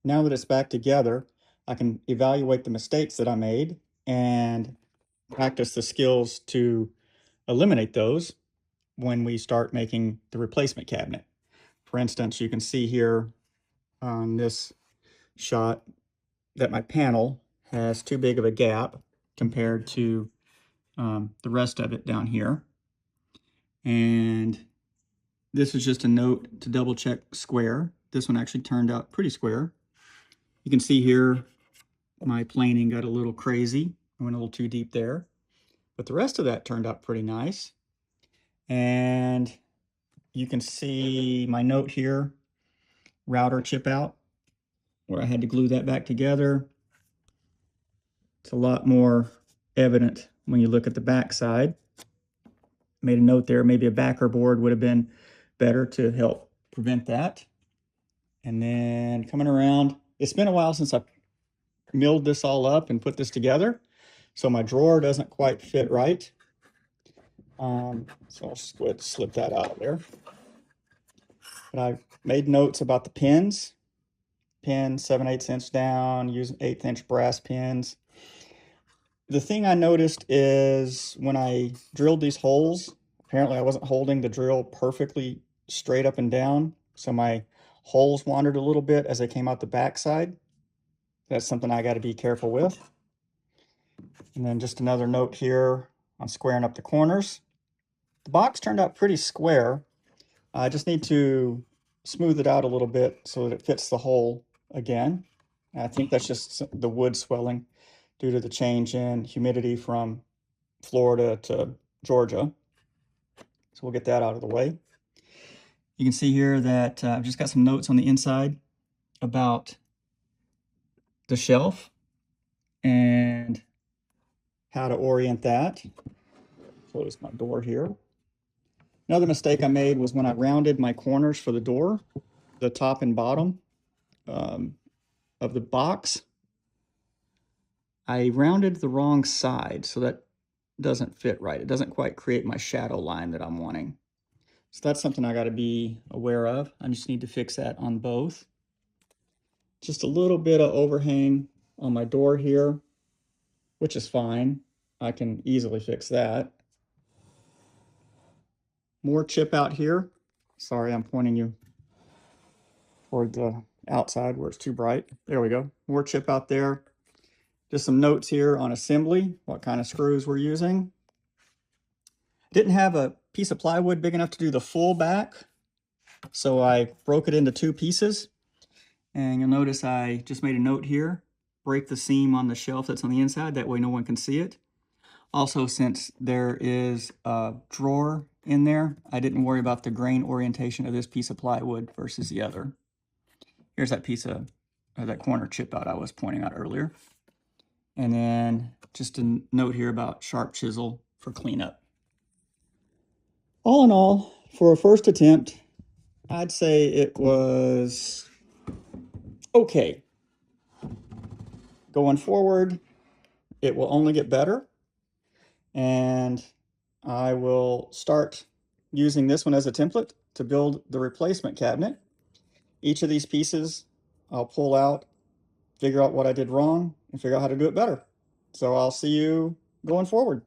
Now that it's back together, I can evaluate the mistakes that I made and practice the skills to eliminate those when we start making the replacement cabinet. For instance, you can see here on this shot that my panel has too big of a gap compared to the rest of it down here. And this is just a note to double check square. This one actually turned out pretty square. You can see here my planing got a little crazy. I went a little too deep there. But the rest of that turned out pretty nice. And you can see my note here, router chip out, where I had to glue that back together. It's a lot more evident when you look at the back side. Made a note there, maybe a backer board would have been better to help prevent that. And then coming around, it's been a while since I milled this all up and put this together, so my drawer doesn't quite fit right. So I'll just go ahead and slip that out of there. But I made notes about the pins. Pins 7/8 inch down, using 1/8 inch brass pins. The thing I noticed is when I drilled these holes, apparently I wasn't holding the drill perfectly straight up and down, so my holes wandered a little bit as they came out the backside. That's something I got to be careful with. And then just another note here on squaring up the corners. The box turned out pretty square. I just need to smooth it out a little bit so that it fits the hole again. I think that's just the wood swelling due to the change in humidity from Florida to Georgia. So we'll get that out of the way. You can see here that I've just got some notes on the inside about the shelf and how to orient that. Close my door here. Another mistake I made was when I rounded my corners for the door, the top and bottom of the box. I rounded the wrong side, so that doesn't fit right. It doesn't quite create my shadow line that I'm wanting. So that's something I got to be aware of. I just need to fix that on both. Just a little bit of overhang on my door here, which is fine. I can easily fix that. More chip out here. Sorry, I'm pointing you toward the outside where it's too bright. There we go. More chip out there. Just some notes here on assembly, what kind of screws we're using. Didn't have a piece of plywood big enough to do the full back, so I broke it into 2 pieces. And you'll notice I just made a note here, break the seam on the shelf that's on the inside, that way no one can see it. Also, since there is a drawer in there, I didn't worry about the grain orientation of this piece of plywood versus the other. Here's that piece of that corner chip out I was pointing out earlier. And then just a note here about sharp chisel for cleanup. All in all, for a first attempt, I'd say it was okay. Going forward, it will only get better. And I will start using this one as a template to build the replacement cabinet. Each of these pieces I'll pull out, figure out what I did wrong, and figure out how to do it better. So I'll see you going forward.